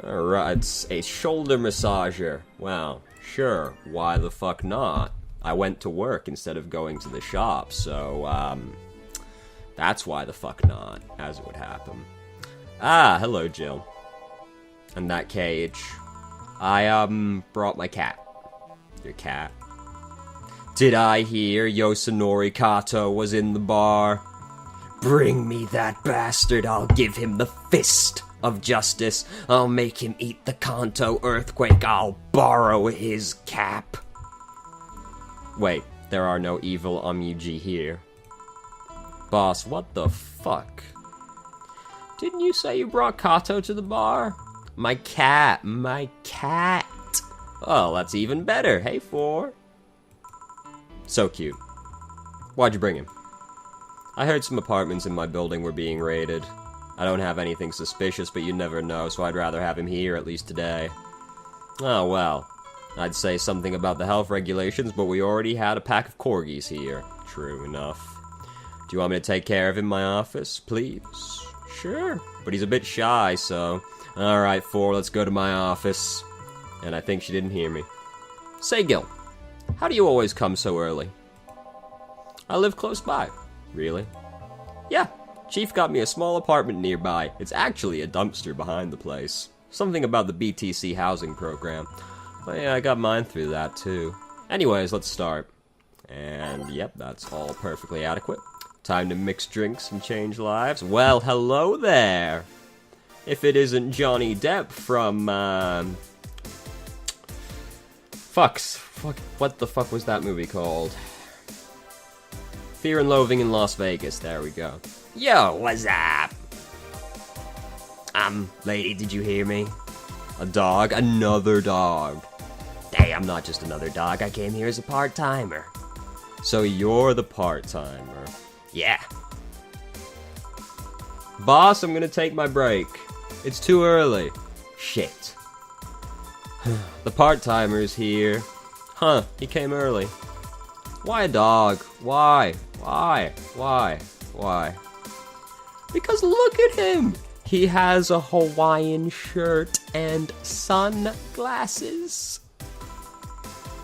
Alright, it's a shoulder massager. Well, sure, why the fuck not? I went to work instead of going to the shop, so, that's why the fuck not, as it would happen. Ah, hello, Jill. And that cage. I, brought my cat. Your cat. Did I hear Yosunori Kato was in the bar? Bring me that bastard, I'll give him the fist of justice. I'll make him eat the Kanto earthquake, I'll borrow his cap. Wait, there are no evil Amuji here. Boss, what the fuck? Didn't you say you brought Kato to the bar? My cat, my cat. Oh, that's even better. Hey, Four. So cute. Why'd you bring him? I heard some apartments in my building were being raided. I don't have anything suspicious, but you never know, so I'd rather have him here, at least today. Oh, well. I'd say something about the health regulations, but we already had a pack of corgis here. True enough. Do you want me to take care of him in my office, please? Sure. But he's a bit shy, so... Alright, Four, let's go to my office. And I think she didn't hear me. Say, Gil, how do you always come so early? I live close by. Really? Yeah, Chief got me a small apartment nearby. It's actually a dumpster behind the place. Something about the BTC housing program. But yeah, I got mine through that too. Anyways, let's start. And yep, that's all perfectly adequate. Time to mix drinks and change lives. Well, hello there! If it isn't Johnny Depp from, Fuck, what the fuck was that movie called? Fear and Loathing in Las Vegas, there we go. Yo, what's up? Lady, did you hear me? A dog? Another dog. Hey, I'm not just another dog, I came here as a part-timer. So you're the part-timer? Yeah. Boss, I'm gonna take my break. It's too early. Shit. The part-timer's here. Huh, he came early. Why a dog? Why? Why? Why? Why? Because look at him! He has a Hawaiian shirt and sunglasses.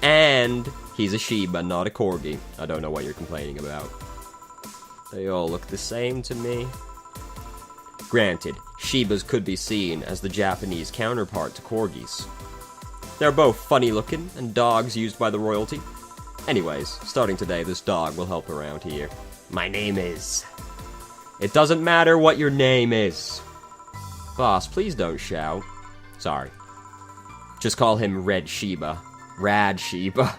And he's a Shiba, not a Corgi. I don't know what you're complaining about. They all look the same to me. Granted, Shibas could be seen as the Japanese counterpart to Corgis. They're both funny looking and dogs used by the royalty. Anyways, starting today, this dog will help around here. My name is... It doesn't matter what your name is. Boss, please don't shout. Sorry. Just call him Red Shiba. Rad Shiba.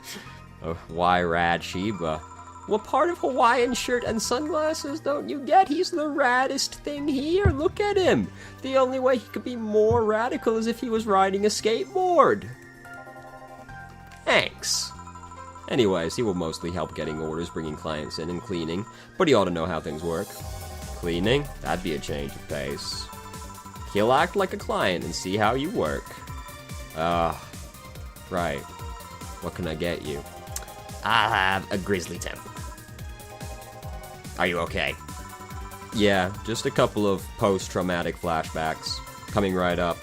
Oh, why Rad Shiba? What part of Hawaiian shirt and sunglasses don't you get? He's the raddest thing here. Look at him. The only way he could be more radical is if he was riding a skateboard. Thanks. Anyways, he will mostly help getting orders, bringing clients in, and cleaning, but he ought to know how things work. Cleaning? That'd be a change of pace. He'll act like a client and see how you work. Right. What can I get you? I'll have a grizzly temper. Are you okay? Yeah, just a couple of post-traumatic flashbacks. Coming right up.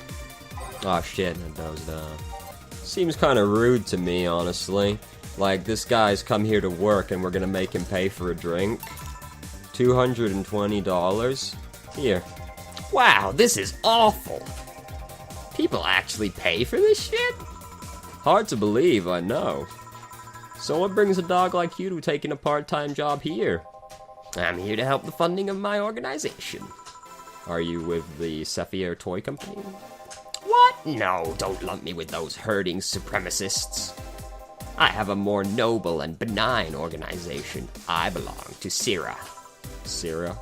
Aw, shit, I dozed off. Seems kinda rude to me, honestly. Like, this guy's come here to work and we're gonna make him pay for a drink? $220? Here. Wow, this is awful! People actually pay for this shit? Hard to believe, I know. So what brings a dog like you to taking a part-time job here? I'm here to help the funding of my organization. Are you with the Sephier Toy Company? What? No, don't lump me with those herding supremacists. I have a more noble and benign organization. I belong to CIRA. CIRA?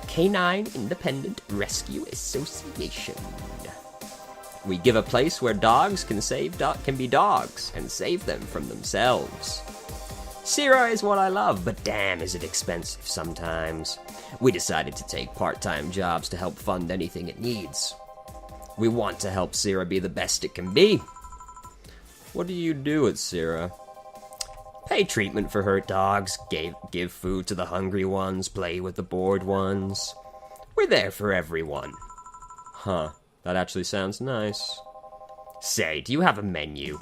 Canine Independent Rescue Association. We give a place where dogs can be dogs and save them from themselves. CIRA is what I love, but damn is it expensive sometimes. We decided to take part-time jobs to help fund anything it needs. We want to help CIRA be the best it can be. What do you do at CIRA? Pay treatment for hurt dogs, give food to the hungry ones, play with the bored ones. We're there for everyone. Huh. That actually sounds nice. Say, do you have a menu?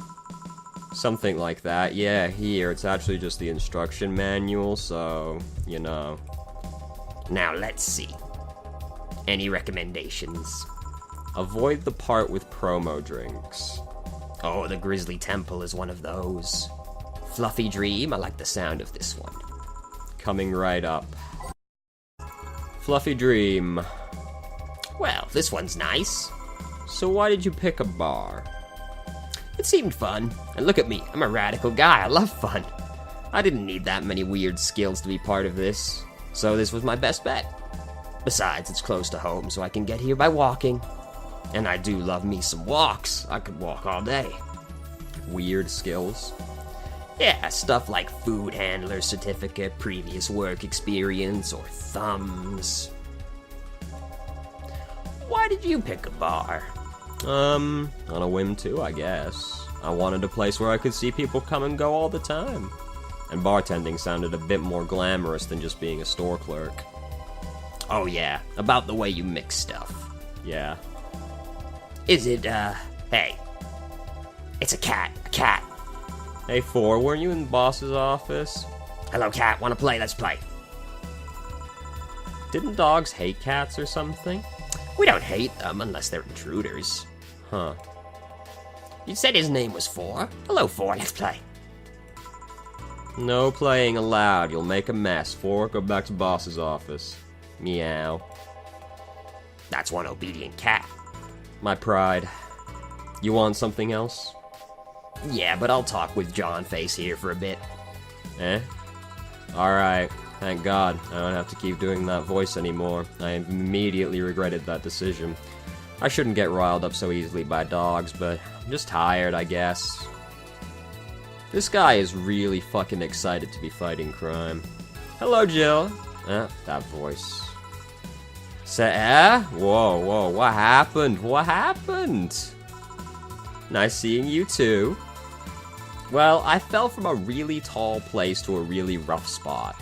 Something like that. Yeah, here. It's actually just the instruction manual, so, you know. Now, let's see. Any recommendations? Avoid the part with promo drinks. Oh, the Grizzly Temple is one of those. Fluffy Dream, I like the sound of this one. Coming right up. Fluffy Dream. Well, this one's nice. So why did you pick a bar? It seemed fun. And look at me, I'm a radical guy, I love fun. I didn't need that many weird skills to be part of this, so this was my best bet. Besides, it's close to home, so I can get here by walking. And I do love me some walks. I could walk all day. Weird skills? Yeah, stuff like food handler certificate, previous work experience, or thumbs. Why did you pick a bar? On a whim too, I guess. I wanted a place where I could see people come and go all the time. And bartending sounded a bit more glamorous than just being a store clerk. Oh yeah, about the way you mix stuff. Yeah. Is it, hey. It's a cat. Hey, Four, weren't you in the boss's office? Hello, cat, wanna play? Let's play. Didn't dogs hate cats or something? We don't hate them unless they're intruders. Huh. You said his name was Four? Hello, Four, let's play. No playing allowed. You'll make a mess. Four, go back to boss's office. Meow. That's one obedient cat. My pride. You want something else? Yeah, but I'll talk with John Face here for a bit. Eh? Alright. Thank God. I don't have to keep doing that voice anymore. I immediately regretted that decision. I shouldn't get riled up so easily by dogs, but I'm just tired, I guess. This guy is really fucking excited to be fighting crime. Hello, Jill. That voice. Whoa, what happened? Nice seeing you too. Well, I fell from a really tall place to a really rough spot.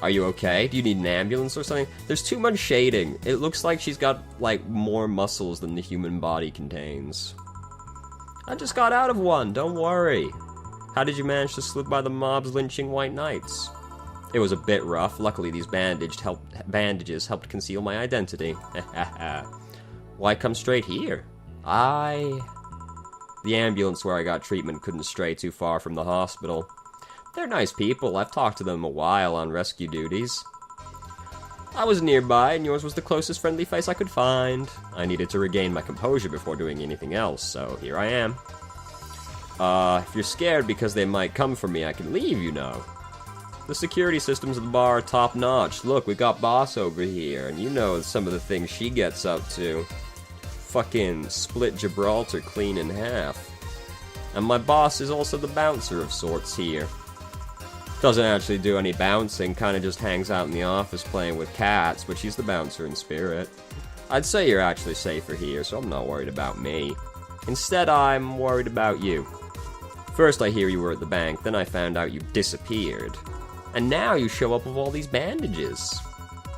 Are you okay? Do you need an ambulance or something? There's too much shading. It looks like she's got, like, more muscles than the human body contains. I just got out of one, don't worry. How did you manage to slip by the mobs lynching white knights? It was a bit rough. Luckily, these bandages helped conceal my identity. Why come straight here? The ambulance where I got treatment couldn't stray too far from the hospital. They're nice people. I've talked to them a while on rescue duties. I was nearby, and yours was the closest friendly face I could find. I needed to regain my composure before doing anything else, so here I am. If you're scared because they might come for me, I can leave, you know. The security systems of the bar are top-notch. Look, we got Boss over here, and you know some of the things she gets up to. Fucking split Gibraltar clean in half. And my boss is also the bouncer of sorts here. Doesn't actually do any bouncing, kinda just hangs out in the office playing with cats, but she's the bouncer in spirit. I'd say you're actually safer here, so I'm not worried about me. Instead, I'm worried about you. First I hear you were at the bank, then I found out you disappeared. And now you show up with all these bandages.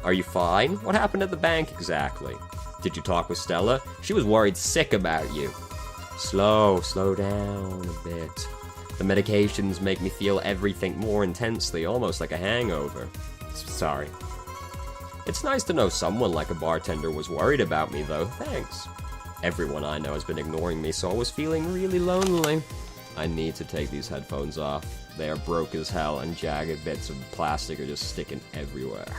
Are you fine? What happened at the bank exactly? Did you talk with Stella? She was worried sick about you. Slow down a bit. The medications make me feel everything more intensely, almost like a hangover. Sorry. It's nice to know someone like a bartender was worried about me, though. Thanks. Everyone I know has been ignoring me, so I was feeling really lonely. I need to take these headphones off. They are broke as hell, and jagged bits of plastic are just sticking everywhere.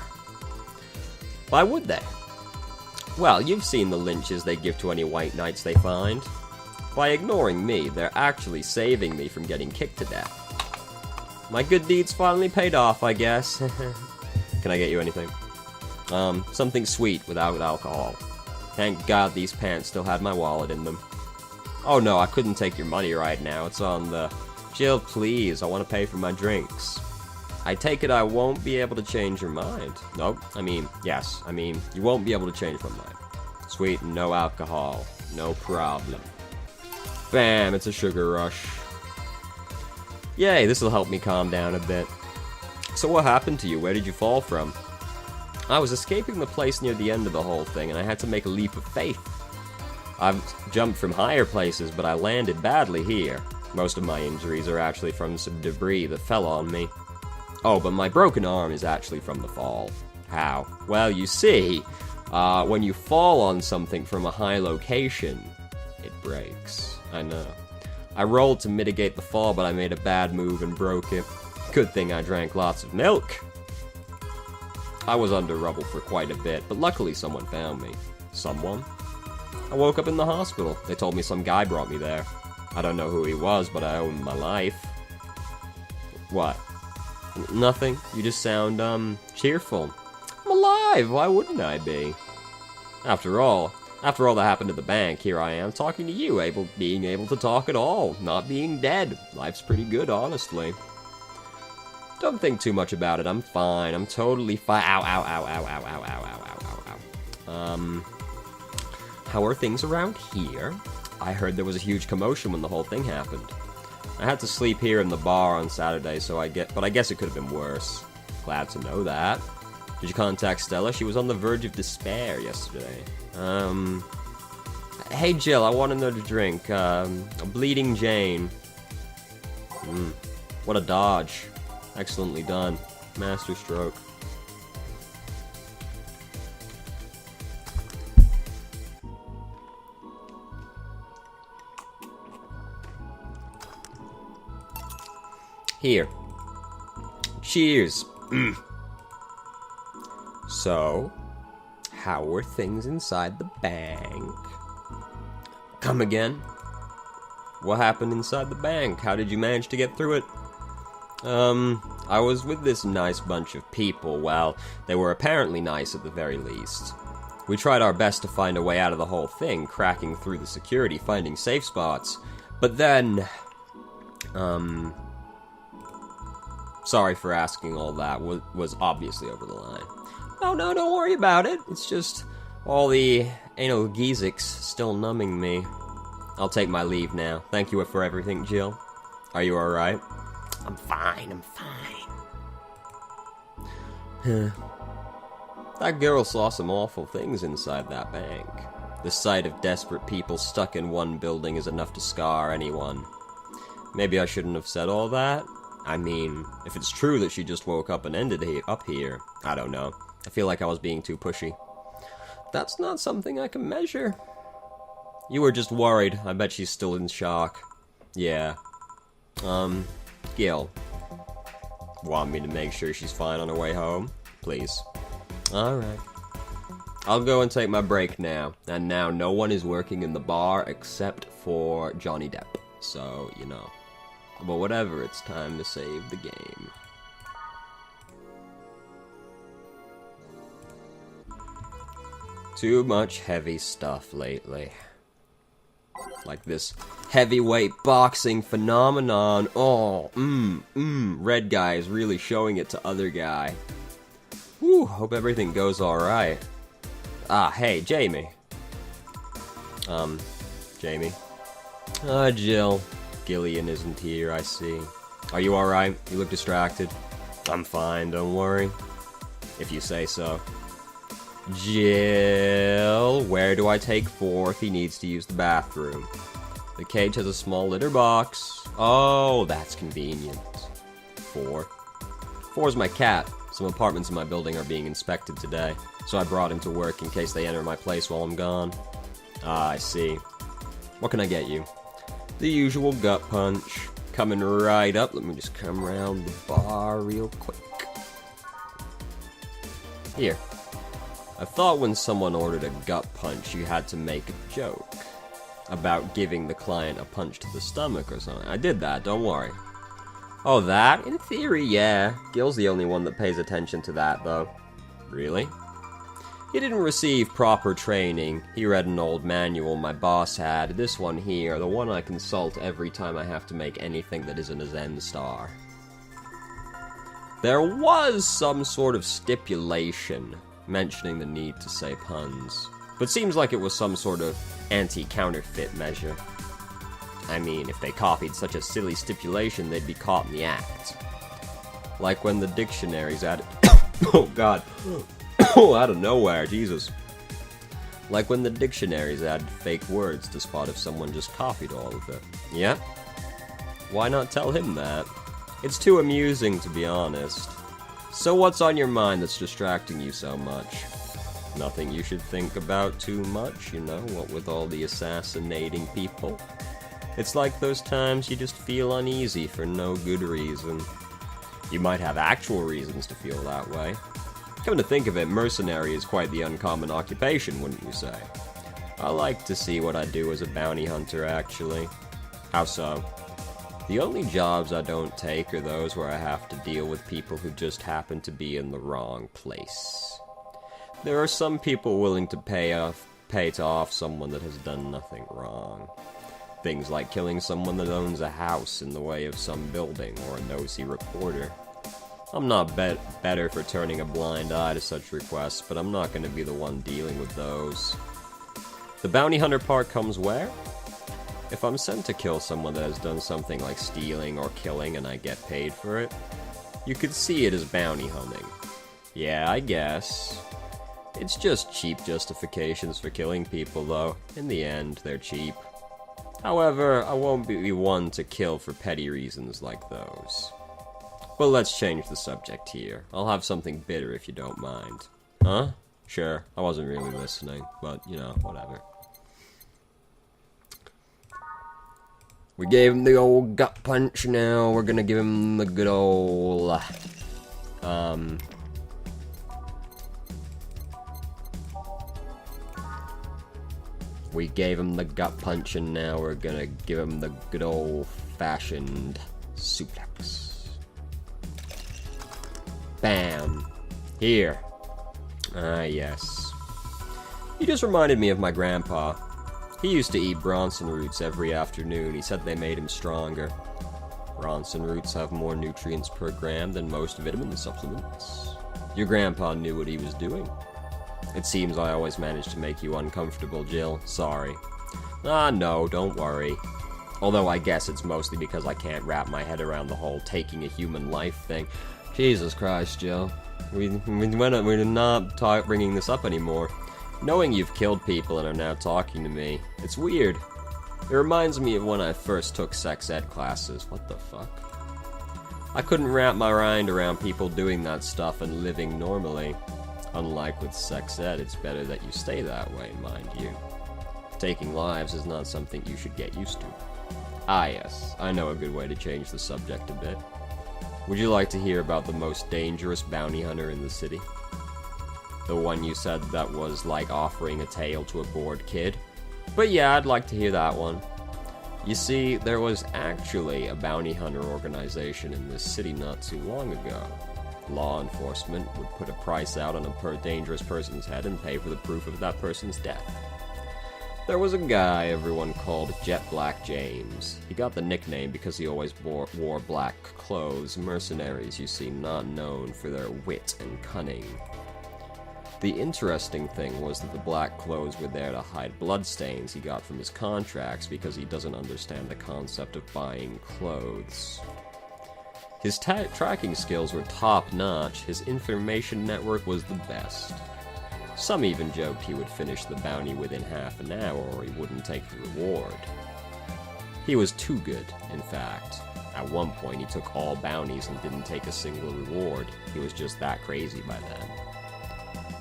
Why would they? Well, you've seen the lynches they give to any white knights they find. By ignoring me, they're actually saving me from getting kicked to death. My good deeds finally paid off, I guess. Can I get you anything? Something sweet without alcohol. Thank God these pants still had my wallet in them. Oh no, I couldn't take your money right now. It's on the... Jill, please, I want to pay for my drinks. I take it I won't be able to change your mind. Nope, yes. You won't be able to change my mind. Sweet and no alcohol. No problem. Bam, it's a sugar rush. Yay, this'll help me calm down a bit. So what happened to you? Where did you fall from? I was escaping the place near the end of the whole thing, and I had to make a leap of faith. I've jumped from higher places, but I landed badly here. Most of my injuries are actually from some debris that fell on me. Oh, but my broken arm is actually from the fall. How? Well, you see, when you fall on something from a high location, it breaks. I know. I rolled to mitigate the fall, but I made a bad move and broke it. Good thing I drank lots of milk. I was under rubble for quite a bit, but luckily someone found me. Someone? I woke up in the hospital. They told me some guy brought me there. I don't know who he was, but I owe him my life. What? Nothing. You just sound, cheerful. I'm alive! Why wouldn't I be? After all that happened at the bank, here I am talking to you, being able to talk at all, not being dead. Life's pretty good, honestly. Don't think too much about it. I'm fine. I'm totally fine. Ow, ow, ow, ow, ow, ow, ow, ow, ow, ow, ow. How are things around here? I heard there was a huge commotion when the whole thing happened. I had to sleep here in the bar on Saturday, but I guess it could have been worse. Glad to know that. Did you contact Stella? She was on the verge of despair yesterday. Hey Jill, I want another drink. A Bleeding Jane. What a dodge. Excellently done. Master stroke. Here. Cheers. So, how were things inside the bank? Come again? What happened inside the bank? How did you manage to get through it? I was with this nice bunch of people. Well, they were apparently nice at the very least. We tried our best to find a way out of the whole thing, cracking through the security, finding safe spots. But then... Sorry for asking all that, was obviously over the line. Oh no, don't worry about it. It's just all the analgesics still numbing me. I'll take my leave now. Thank you for everything, Jill. Are you alright? I'm fine. That girl saw some awful things inside that bank. The sight of desperate people stuck in one building is enough to scar anyone. Maybe I shouldn't have said all that. I mean, if it's true that she just woke up and ended up here, I don't know. I feel like I was being too pushy. That's not something I can measure. You were just worried. I bet she's still in shock. Yeah. Gil. Want me to make sure she's fine on her way home? Please. Alright. I'll go and take my break now. And now no one is working in the bar except for Johnny Depp. So, you know. But whatever, it's time to save the game. Too much heavy stuff lately. Like this heavyweight boxing phenomenon. Oh, red guy is really showing it to other guy. Whew, hope everything goes alright. Ah, hey, Jamie. Jamie. Jill. Gillian isn't here, I see. Are you alright? You look distracted. I'm fine, don't worry. If you say so. Jill, where do I take 4 if he needs to use the bathroom? The cage has a small litter box. Oh, that's convenient. 4. 4's my cat. Some apartments in my building are being inspected today, so I brought him to work in case they enter my place while I'm gone. Ah, I see. What can I get you? The usual gut punch. Coming right up. Let me just come around the bar real quick. Here. I thought when someone ordered a gut punch, you had to make a joke about giving the client a punch to the stomach or something. I did that, don't worry. Oh, that? In theory, yeah. Gil's the only one that pays attention to that, though. Really? He didn't receive proper training. He read an old manual my boss had. This one here, the one I consult every time I have to make anything that isn't a Zen star. There was some sort of stipulation mentioning the need to say puns, but seems like it was some sort of anti-counterfeit measure. I mean, if they copied such a silly stipulation, they'd be caught in the act. Like when the dictionaries added... Oh, God. Out of nowhere, Jesus. Like when the dictionaries add fake words to spot if someone just copied all of it. Yep. Why not tell him that? It's too amusing, to be honest. So what's on your mind that's distracting you so much? Nothing you should think about too much, you know, what with all the assassinating people? It's like those times you just feel uneasy for no good reason. You might have actual reasons to feel that way. Come to think of it, mercenary is quite the uncommon occupation, wouldn't you say? I like to see what I do as a bounty hunter, actually. How so? The only jobs I don't take are those where I have to deal with people who just happen to be in the wrong place. There are some people willing to pay to off someone that has done nothing wrong. Things like killing someone that owns a house in the way of some building or a nosy reporter. I'm not better for turning a blind eye to such requests, but I'm not going to be the one dealing with those. The bounty hunter part comes where? If I'm sent to kill someone that has done something like stealing or killing and I get paid for it, you could see it as bounty hunting. Yeah, I guess. It's just cheap justifications for killing people, though. In the end, they're cheap. However, I won't be one to kill for petty reasons like those. Well, let's change the subject here. I'll have something bitter if you don't mind. Huh? Sure, I wasn't really listening, but, you know, whatever. We gave him the old gut punch, now we're gonna give him the good old... We gave him the gut punch, and now we're gonna give him the good old-fashioned suplex. Bam. Here. Ah, yes. You just reminded me of my grandpa. He used to eat Bronson roots every afternoon. He said they made him stronger. Bronson roots have more nutrients per gram than most vitamin supplements. Your grandpa knew what he was doing. It seems I always manage to make you uncomfortable, Jill. Sorry. Ah, no, don't worry. Although I guess it's mostly because I can't wrap my head around the whole taking a human life thing. Jesus Christ, Jill. We're not bringing this up anymore. Knowing you've killed people and are now talking to me, it's weird. It reminds me of when I first took sex ed classes. What the fuck? I couldn't wrap my mind around people doing that stuff and living normally. Unlike with sex ed, it's better that you stay that way, mind you. Taking lives is not something you should get used to. Ah yes, I know a good way to change the subject a bit. Would you like to hear about the most dangerous bounty hunter in the city? The one you said that was like offering a tail to a bored kid? But yeah, I'd like to hear that one. You see, there was actually a bounty hunter organization in this city not too long ago. Law enforcement would put a price out on a dangerous person's head and pay for the proof of that person's death. There was a guy everyone called Jet Black James. He got the nickname because he always wore black clothes, mercenaries, you see, not known for their wit and cunning. The interesting thing was that the black clothes were there to hide bloodstains he got from his contracts because he doesn't understand the concept of buying clothes. His tracking skills were top-notch, his information network was the best. Some even joked he would finish the bounty within half an hour or he wouldn't take the reward. He was too good, in fact. At one point he took all bounties and didn't take a single reward. He was just that crazy by then.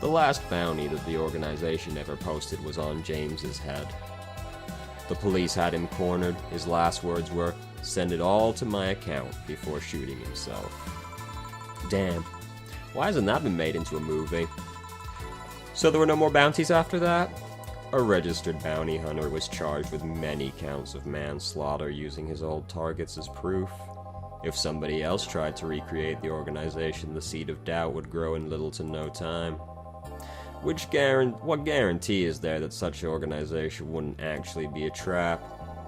The last bounty that the organization ever posted was on James's head. The police had him cornered. His last words were, "Send it all to my account," before shooting himself. Damn. Why hasn't that been made into a movie? So there were no more bounties after that? A registered bounty hunter was charged with many counts of manslaughter using his old targets as proof. If somebody else tried to recreate the organization, the seed of doubt would grow in little to no time. What guarantee is there that such an organization wouldn't actually be a trap?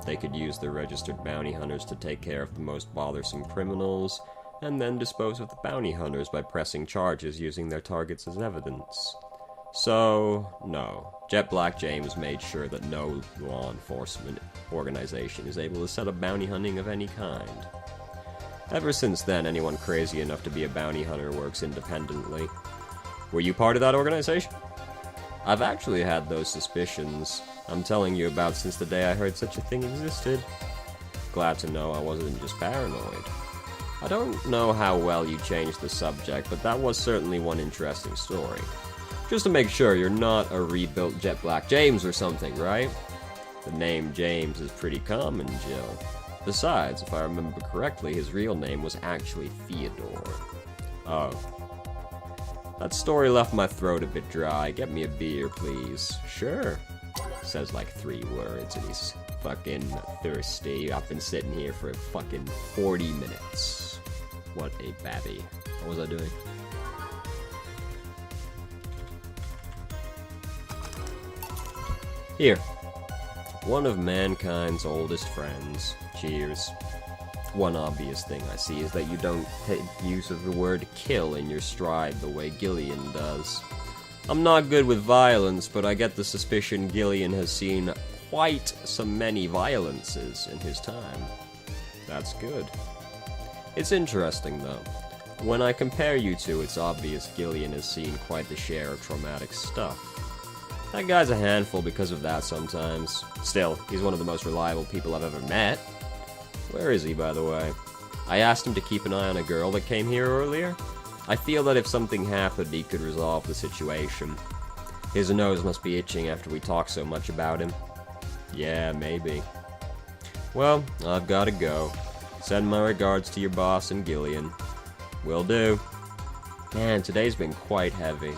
They could use their registered bounty hunters to take care of the most bothersome criminals, and then dispose of the bounty hunters by pressing charges using their targets as evidence. So, no. Jet Black James made sure that no law enforcement organization is able to set up bounty hunting of any kind. Ever since then, anyone crazy enough to be a bounty hunter works independently. Were you part of that organization? I've actually had those suspicions I'm telling you about since the day I heard such a thing existed. Glad to know I wasn't just paranoid. I don't know how well you changed the subject, but that was certainly one interesting story. Just to make sure you're not a rebuilt Jet Black James or something, right? The name James is pretty common, Jill. Besides, if I remember correctly, his real name was actually Theodore. Oh. That story left my throat a bit dry. Get me a beer, please. Sure. Says like 3 words and he's fucking thirsty. I've been sitting here for fucking 40 minutes. What a babby. What was I doing? Here. One of mankind's oldest friends. Cheers. One obvious thing I see is that you don't take use of the word kill in your stride the way Gillian does. I'm not good with violence, but I get the suspicion Gillian has seen quite so many violences in his time. That's good. It's interesting, though. When I compare you two, it's obvious Gillian has seen quite the share of traumatic stuff. That guy's a handful because of that sometimes. Still, he's one of the most reliable people I've ever met. Where is he, by the way? I asked him to keep an eye on a girl that came here earlier. I feel that if something happened, he could resolve the situation. His nose must be itching after we talk so much about him. Yeah, maybe. Well, I've gotta go. Send my regards to your boss and Gillian. Will do. Man, today's been quite heavy.